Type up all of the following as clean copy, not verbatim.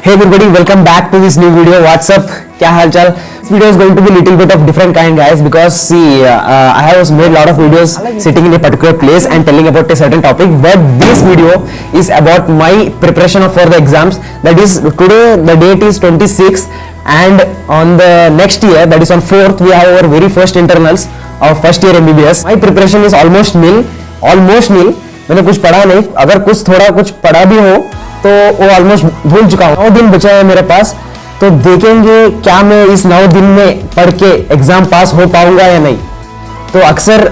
Hey everybody, welcome back to this new video. What's up? क्या हाल चाल? This video is going to be little bit of different kind, guys, because see, I have made lot of videos sitting in a particular place and telling about a certain topic. But this video is about my preparation for the exams. That is today. The date is 26th, and on the next year, that is on 4th, we have our very first internals of first year MBBS. My preparation is almost nil. मैंने कुछ पढ़ा नहीं. अगर थोड़ा कुछ पढ़ा भी हो तो वो ऑलमोस्ट भूल चुका हूँ. 9 दिन बचा है मेरे पास, तो देखेंगे क्या मैं इस 9 दिन में पढ़ के एग्जाम पास हो पाऊंगा या नहीं. तो अक्सर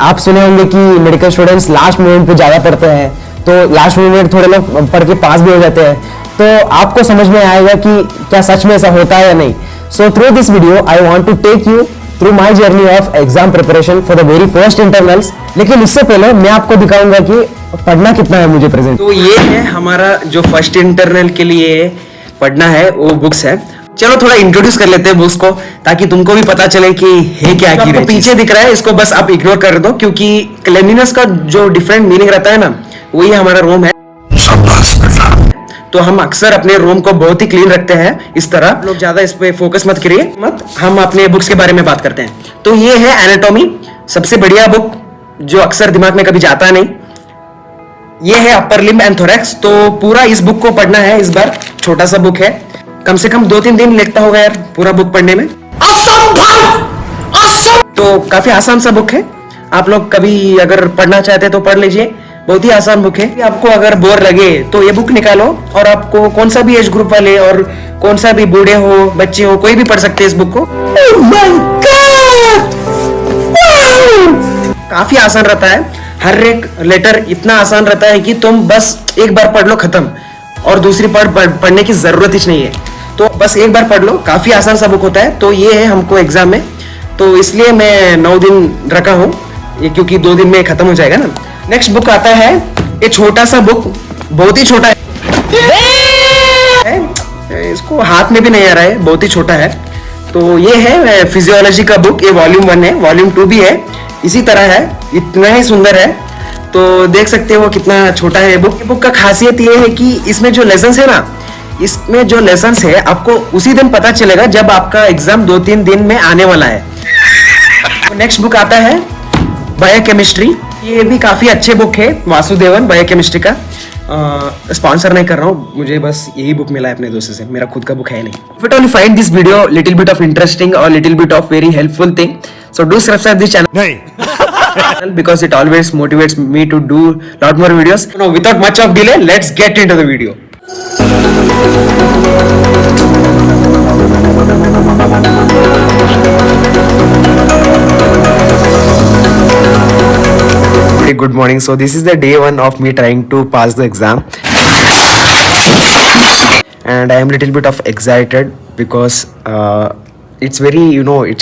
आप सुने होंगे कि मेडिकल स्टूडेंट्स लास्ट मोमेंट पे ज़्यादा पढ़ते हैं, तो लास्ट मोमेंट थोड़े लोग पढ़ के पास भी हो जाते हैं. तो आपको समझ में आएगा कि क्या सच में ऐसा होता है या नहीं. So through this video I want to take you through my journey of exam preparation for the very first internals. लेकिन उससे पहले मैं आपको दिखाऊंगा कि पढ़ना कितना है मुझे प्रेजेंट. तो ये है हमारा जो फर्स्ट इंटरनल के लिए पढ़ना है, वो बुक्स है. चलो थोड़ा इंट्रोड्यूस कर लेते हैं बुक्स को, ताकि तुमको भी पता चले कि है क्या. तो आपको पीछे दिख रहा है, इसको बस आप इग्नोर कर दो, क्योंकि क्लेanलीनेस का जो डिफरेंट मीनिंग रहता है ना, वही हमारा रूम है. तो हम अक्सर अपने रूम को बहुत ही क्लीन रखते हैं. इस तरह आप लोग ज्यादा इस पे फोकस मत करिए, हम अपने बुक्स के बारे में बात करते हैं. तो ये है एनाटॉमी, सबसे बढ़िया बुक जो अक्सर दिमाग में कभी जाता नहीं. ये है अपर लिम्ब एंड थोरैक्स. तो पूरा इस बुक को पढ़ना है इस बार. छोटा सा बुक है, कम से कम 2-3 दिन लगता होगा यार पूरा बुक पढ़ने में. तो काफी आसान सा बुक है. आप लोग कभी अगर पढ़ना चाहते हैं तो पढ़ लीजिए, बहुत ही आसान बुक है. आपको अगर बोर लगे तो ये बुक निकालो, और आपको कौन सा भी एज ग्रुप वाले और कौन सा भी बूढ़े हो, बच्चे हो, कोई भी पढ़ सकते हैं इस बुक को. काफी आसान रहता है. हर एक लेटर इतना आसान रहता है कि तुम बस एक बार पढ़ लो, खत्म, और दूसरी पढ़ने की जरूरत ही नहीं है. तो बस एक बार पढ़ लो, काफी आसान सा बुक होता है. तो ये है हमको एग्जाम में, तो इसलिए मैं 9 दिन रखा हूँ ये, क्योंकि 2 दिन में खत्म हो जाएगा ना. नेक्स्ट बुक आता है ये छोटा सा बुक, बहुत ही छोटा है, इसको हाथ में भी नहीं आ रहा है, बहुत ही छोटा है. तो ये है फिजियोलॉजी का बुक. ये वॉल्यूम 1 है, वॉल्यूम 2 भी है, इसी तरह है, इतना ही सुंदर है. तो देख सकते हो कितना छोटा है बुक. बुक का खासियत ये है कि इसमें जो लेसन्स है ना, इसमें जो लेसन्स है आपको उसी दिन पता चलेगा जब आपका एग्जाम 2-3 दिन में आने वाला है. तो नेक्स्ट बुक आता है बायोकेमिस्ट्री. ये भी काफी अच्छे बुक है, वासुदेवन बायोकेमिस्ट्री का. स्पॉन्सर नहीं कर रहा हूँ, मुझे बस यही बुक मिला है अपने दोस्तों से, मेरा खुद का बुक है नहीं. If you only find this video little bit of interesting or little bit of very helpful thing, so do subscribe this channel. नहीं. Because it always motivates me to do lot more videos. No, without much of delay, let's get into the video. Good morning. So this is the day 1 of me trying to pass the exam, and I am little bit of excited because it's very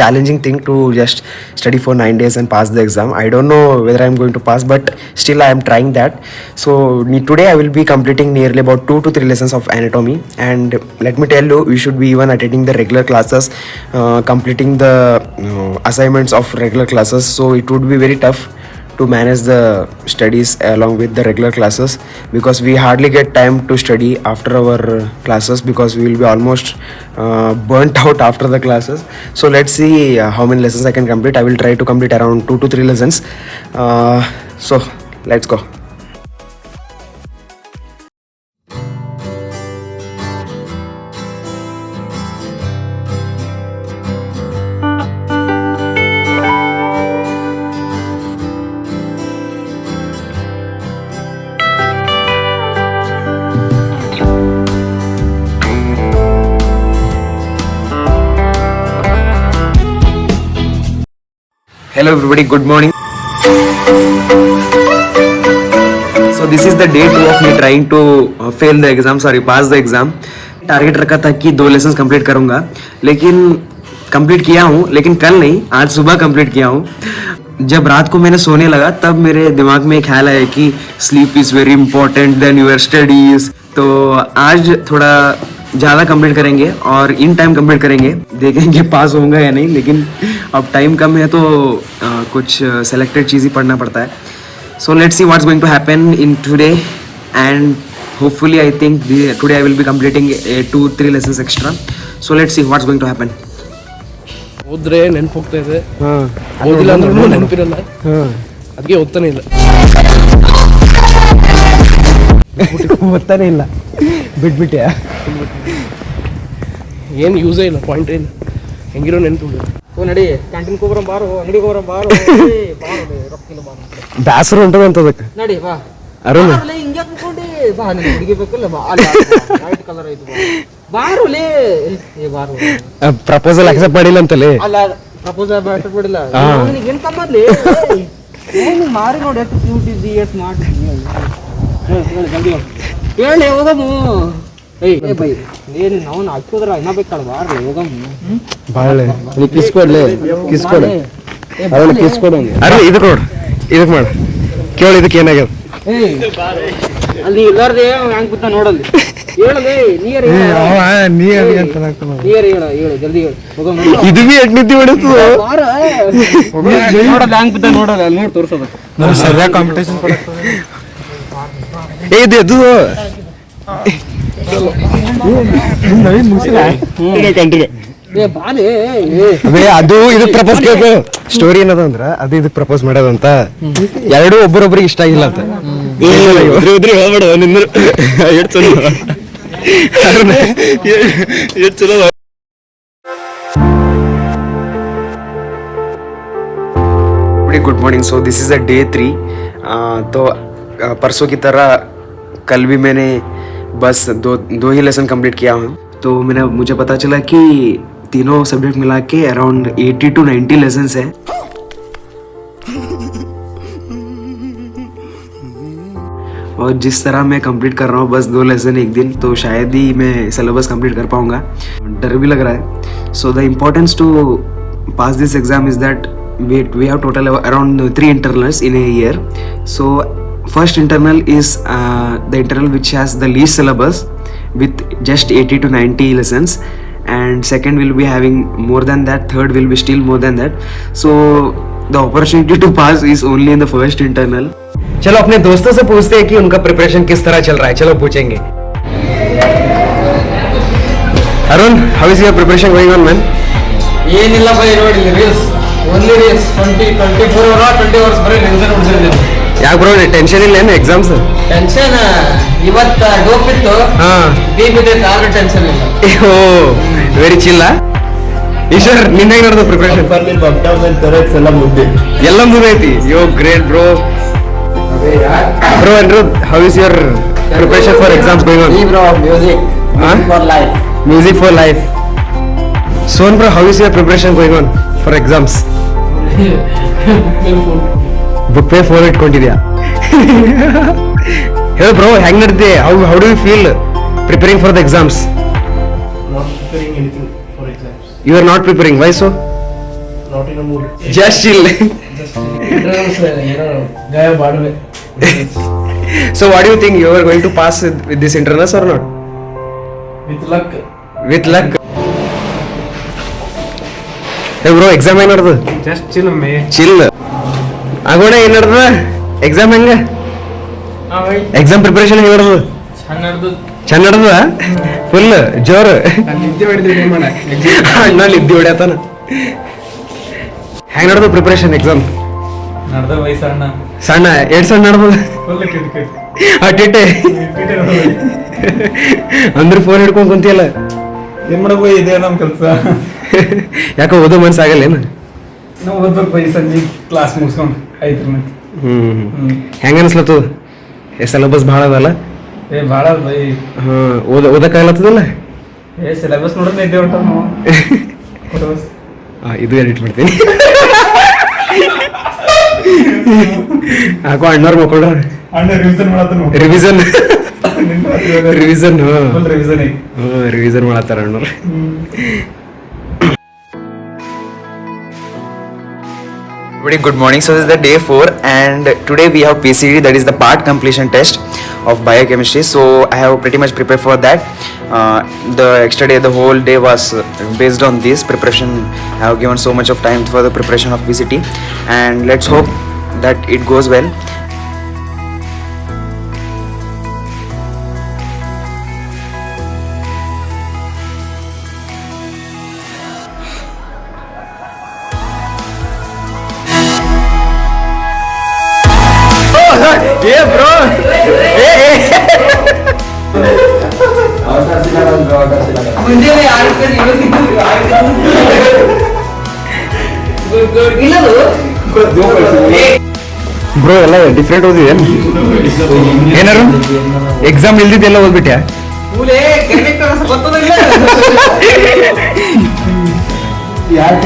challenging thing to just study for 9 days and pass the exam. I don't know whether I am going to pass, but still I am trying that. So today I will be completing nearly about 2 to 3 lessons of anatomy, and let me tell you, you should be even attending the regular classes, completing the assignments of regular classes. So it would be very tough to manage the studies along with the regular classes, because we hardly get time to study after our classes, because we will be almost burnt out after the classes. So let's see how many lessons I can complete. I will try to complete around 2 to 3 lessons. So let's go. Hello everybody, good morning. So this is the day 2 of me trying to pass the exam. Target रखा था कि 2 lessons complete करूंगा, लेकिन complete किया हूँ, लेकिन कल नहीं, आज सुबह कंप्लीट किया हूँ. जब रात को मैंने सोने लगा तब मेरे दिमाग में ख्याल आया कि sleep is very important than your studies. तो आज थोड़ा ज़्यादा कंप्लीट करेंगे और इन टाइम कंप्लीट करेंगे, देखेंगे पास होगा या नहीं. लेकिन अब टाइम कम है तो कुछ सेलेक्टेड चीज़ ही पढ़ना पड़ता है. So let's see what's going to happen in today, and Hopefully, I think today I will be completing 2-3 lessons extra. So let's see what's going to happen. ಓದ್ರೆ ನೆನಪು ಹೋಗ್ತಾ ಇದೆ, ಹಾಂ ಓದಿಲ್ಲ ಅಂದ್ರೂ ನೆನಪಿರಲ್ಲ, ಅದಕ್ಕೆ ಓದ್ತಾನೆ ಇಲ್ಲ. ಗೊತ್ತಾನೇ ಇಲ್ಲ, ಬಿಟ್ಬಿಟ್ಟೆ. ಏನು ಯೂಸೇ ಇಲ್ಲ, ಪಾಯಿಂಟೇ ಇಲ್ಲ, ಹೆಂಗಿರೋ ನೆನಪು. ನಡಿ ಕ್ಯಾಂಟೀನ್ ಹೋಗ್ಬರಂ ಬಾರು, ಅಂಗಡಿಗೆ ಹೋಗ್ಬರಂ ಬಾರು, ರೊಕ್ಕಿಲ್ಲ ಬಾರು, ಬ್ಯಾಸರು ಹೊಂಟದಂತದಕ್ಕೆ. ನಡಿ ಬಾ ಅರುಣ್ ಹಿಂಗೆ ಅನ್ಕೊಂಡಿ ಬಾ, ನಿನ್ ಹುಡುಗಿ ಬೇಕಲ್ಲ ಬಾ, ವೈಟ್ ಕಲರ್ ಐದು ಬಾರು ಲೇ, ಏ ಬಾರು. ಪ್ರಪೋಸಲ್ ಅಕ್ಸೆಪ್ಟ್ ಮಾಡಿಲ್ಲ ಅಂತಲೇ. ಅಲ್ಲ ಪ್ರಪೋಸಲ್ ಅಕ್ಸೆಪ್ಟ್ ಮಾಡಿಲ್ಲ, ನಿನಗೆ ಏನು ಕಮ್ಮದ್ಲಿ ಮಾರಿ ನೋಡಿ, ಎಷ್ಟು ಕ್ಯೂಟ್ ಇದ್ದಿ, ಎಷ್ಟು ಮಾಡ್ತಿದ್ದಿ, ಹೇಳಿ ಹೋಗಮ್ಮು. ಏಯ್ ಬೈ ಏನು ನಾವು ಹಾಕಿದ್ರ ಇನ್ನ ಬೇಕಲ್ಲ, ಬಾರ್ಲಿ ಹೋಗಮ್ಮು. ಬಾಳೆ ಕಿಸ್ಕೊಡ್ಲೆ, ಕಿಸ್ಕೊಡ ಅವಳು ಕಿಸ್ಕೊಡ. ಅರೆ ಇದಕ್ಕೆ ನೋಡು, ಇದಕ್ಕೆ ಮಾಡು, ಕೇಳು ಇದಕ್ಕೆ ಏನಾಗ್ಯದ. ಅಲ್ಲಿ ಇಲ್ಲಾರ್ದೆ ಹೆಂಗ್ ಕೂತ ನೋಡಲ್ಲಿ, ಹೇಳಲಿ ನೀರ್ ಹೇಳು ಜಲ್ದಿ ಹೇಳು, ಹೋಗಮ್ಮ. ಇದು ಬಿ ಎಟ್ ನಿದ್ದೆ ಹೊಡಿತದ ನೋಡಲ್ಲ, ಹೆಂಗ್ ಕೂತ ನೋಡಲ್ಲ, ಅಲ್ಲಿ ನೋಡಿ ತೋರ್ಸೋದು. ಸರಿಯಾಗಿ ಕಾಂಪಿಟೇಷನ್ ಇದು ಎದ್ದು ಅದು ಇದು ಪ್ರಪೋಸ್ ಕೇಳ್ಕೊ. ಸ್ಟೋರಿ ಏನದ ಅಂದ್ರ ಅದು ಇದಕ್ ಪ್ರಪೋಸ್ ಮಾಡೋದಂತ, ಎರಡು ಒಬ್ಬರೊಬ್ರಿಗೆ ಇಷ್ಟ ಆಗಿಲ್ಲ ಅಂತ. Good morning. So this is a day 3. तो परसों की तरह कल भी मैंने बस दो ही लेसन कंप्लीट किया हूँ. तो मुझे पता चला कि तीनों सब्जेक्ट मिला के अराउंड 80 to 90 लेसन्स है. और जिस तरह मैं कंप्लीट कर रहा हूँ बस 2 लेसन एक दिन, तो शायद ही मैं सिलेबस कंप्लीट कर पाऊँगा. डर भी लग रहा है. So the importance to pass this exam is that we have total around 3 internals in a year. So first internal is the internal which has the least syllabus with just 80 to 90 lessons, and second will be having more than that, third will be still more than that. So the opportunity to pass is only in the first internal. चलो अपने दोस्तों से पूछते हैं कि उनका preparation किस तरह चल रहा है. चलो पूछेंगे. Arun, how is your preparation going on, man? ಏನಿಲ್ಲ ಬೈ, ನೋಡಿ ರೀಲ್ಸ್, ಓನ್ಲಿ ರೀಲ್ಸ್, 24 hours ಬರೀ ಟೆನ್ಷನ್ ಹೊಡ್ಸಿದ್ದೀನಿ. ಯಾಕೆ ಬ್ರೋ, ಟೆನ್ಷನ್ ಇಲ್ಲ ಏನು ಎಕ್ಸಾಮ್ಸ್? ಟೆನ್ಷನ್ ಇವತ್ತು ಡೋಪ್ ಇತ್ತು, ಬೀಪ್ ಇದೆ, ಆದ್ರೆ ಟೆನ್ಷನ್ ಇಲ್ಲ. ಓ ವೆರಿ ಚಿಲ್ಲ. ಈಶ್ವರ್, ನಿನ್ನ ಹೇಗೆ ನಡೆದ ಪ್ರಿಪರೇಷನ್? ಎಲ್ಲ ಮುಗಿದೈತಿ. Yo great bro. Bro Anirudh, how is your preparation for exams going on? Bro music for life. Music for life. Son bro, how is your preparation going on for exams? Book pay phone ಇಟ್ಕೊಂಡಿದ್ಯಾ? ಹೇಳು bro, ಹೆಂಗ್ ನಡೆದಿದೆ? How do you feel preparing for the exams? Not preparing anything for exams. You are not preparing. Why so? Not in a mood. Just chill. Gaya ಬಾಡುವೆ. So what do you think, you are going to pass with this internals or not? With luck. With luck. Hey bro, exam ಏನು ನಡೆದು? Just chill me. Chill. ಆಗೋಣ ಏನು ನಡೆದ exam ಹೆಂಗ? Exam preparation ಹೆಂಗೆ ನಡೆದು? ಚಂದ ನಡೆದ? ಫುಲ್ ಜೋರು. ನಿದ್ದೆ ಹೊಡಿದೀನಿ ಮನೆ. ಅಣ್ಣ ನಿದ್ದೆ ಹೊಡ್ಯಾತಾನ. ಹೆಂಗೆ ನಡೆದು ಪ್ರಿಪರೇಷನ್ ಎಕ್ಸಾಮ್? ನಡೆದ ವಯಸ್ಸಣ್ಣ ಸಣ್ಣ ಎರಡು ಸಣ್ಣ ನಡೆದ ಅಟ್ಟಿಟ್ಟೆ ಅಂದ್ರೆ ಫೋನ್ ಹಿಡ್ಕೊಂಡು ಕುಂತಿಯಲ್ಲ. ಏನ್ ಮಾಡಬೇಕು, ಇದೆ ನಮ್ಮ ಕೆಲಸ. ಯಾಕೋ ಓದೋ ಮನ್ಸಾಗಲ್ಲ ಏನು? ನಾವು ಓದ್ಬೇಕು ಬೈ, ಸಂಜೆ ಕ್ಲಾಸ್ ಮುಗಿಸ್ಕೊಂಡು ಆಯ್ತು. ಹೆಂಗ ಅನ್ಸ್ಲತ್ತು? ಸಿಲೆಬಸ್ ಭಾಳ ಅದಲ್ಲ? ಏ ಭಾಳ ಬೈ. ಓದಕ್ಕಾಗತ್ತದಲ್ಲ? ಏ ಸಿಲೆಬಸ್ ನೋಡಿದ್ರೆ ನಿದ್ದೆ ಹೊಂಟಾವ ನಾವು. ಇದು ಎಡಿಟ್ ಮಾಡ್ತೀನಿ. ಹಾಕೋ ಅಣ್ಣವ್ರು ಮಕ್ಕಳು ರಿವಿಷನ್ ಮಾಡತ್ತ. ರಿವಿಷನ್ ರಿವಿಷನ್ ರಿವಿಷನ್ ರಿವಿಷನ್ ಮಾಡತ್ತಾರ ಅಣ್ಣವ್ರು. Very good morning. So this is the day 4 and today we have PCD, that is the part completion test of biochemistry. So I have pretty much prepared for that. The extra day, the whole day was based on this preparation. I have given so much of time for the preparation of PCT and let's hope that it goes well. ये bro bro ಎಲ್ಲ different ಓದಿದೆ ಏನಾರು exam ಇಲ್ದಿದ್ದೆಲ್ಲ ಓದ್ಬಿಟ್ಯಾ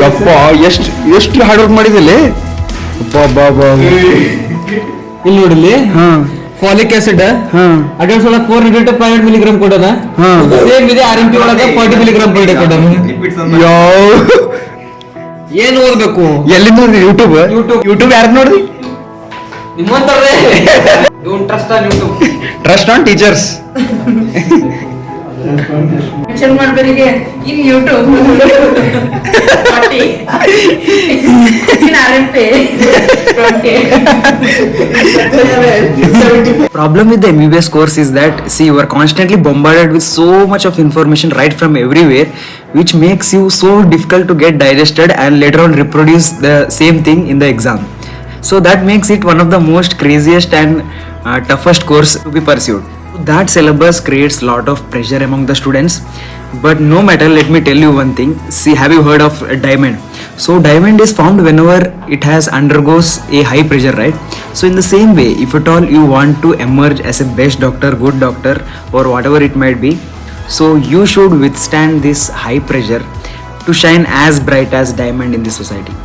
ಯಪ್ಪ ಎಷ್ಟು hard work ಮಾಡಿದಲ್ಲಿ ಇಲ್ಲಿ ನೋಡಿಲ್ಲಿ folic acid advance ಒಳಗೆ 400 to 500 milligram ಕೊಡೋದ same ಇದೆ RMP ಒಳಗೆ 40 milligram per day ಕೊಡೋದು ಏನು ಓದ್ಬೇಕು ಎಲ್ಲಿಂದ ನೋಡಿದ್ರಿ ಯೂಟ್ಯೂಬ್ ಯಾರು ನೋಡಿದ್ರಿ ನಿಮ್ಮಂತವ್ರೆ don't trust on YouTube trust on teachers mention ಮಾಡ್ಬೇರಿಗೆ in YouTube in RMP 20. Problem with the MBBS course is that, see, you are constantly bombarded with so much of information right from everywhere, which makes you so difficult to get digested and later on reproduce the same thing in the exam. So that makes it one of the most craziest and toughest course to be pursued. That syllabus creates lot of pressure among the students. But no matter, let me tell you one thing. See, have you heard of diamond? So diamond is formed whenever it has undergoes a high pressure, right? So in the same way, if at all you want to emerge as a best doctor, good doctor, or whatever it might be, so you should withstand this high pressure to shine as bright as diamond in the society.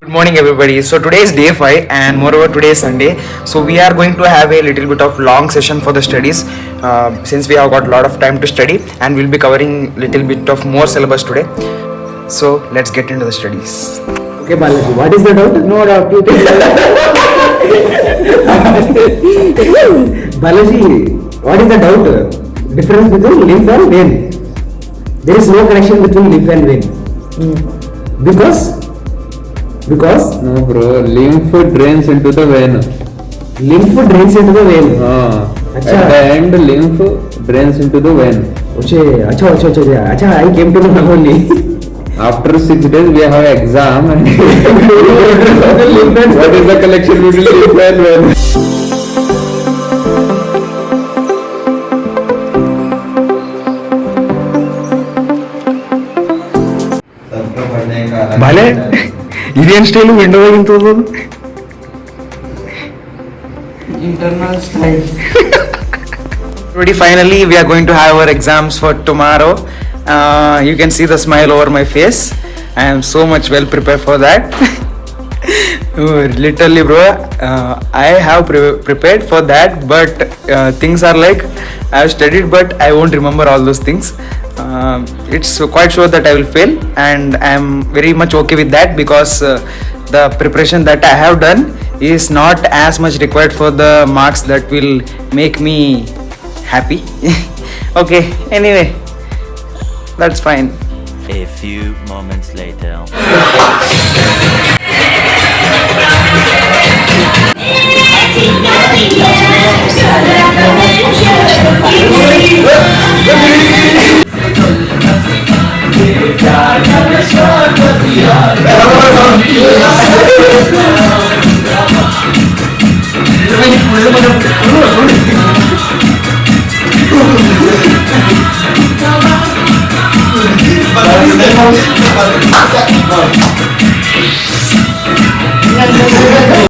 Good morning everybody. So today is day 5 and moreover today is Sunday. So we are going to have a little bit of long session for the studies since we have got a lot of time to study and we'll be covering little bit of more syllabus today. So let's get into the studies. Okay, Balaji, what is the doubt? No doubt. Balaji, what is the doubt? Difference between lymph and vein. There is no connection between lymph and vein. Because No bro, lymph drains into the vein. lymph drains into the vein. At the end, lymph drains into the vein. Acha, I came to know now only. After 6 days, we have exam. And what is the connection between lymph and vein? ಬಾಲೆ ಇದೇನ್ style ವಿಂಡೋದಾಗಿಂತ ಓದೋದು internal style Already finally we are going to have our exams for tomorrow. You can see the smile over my face. I am so much well prepared for that. Literally bro, I have prepared for that, but things are like I have studied but I won't remember all those things. It's quite sure that I will fail and I am very much okay with that because the preparation that I have done is not as much required for the marks that will make me happy. Okay, anyway, that's fine. A few moments later.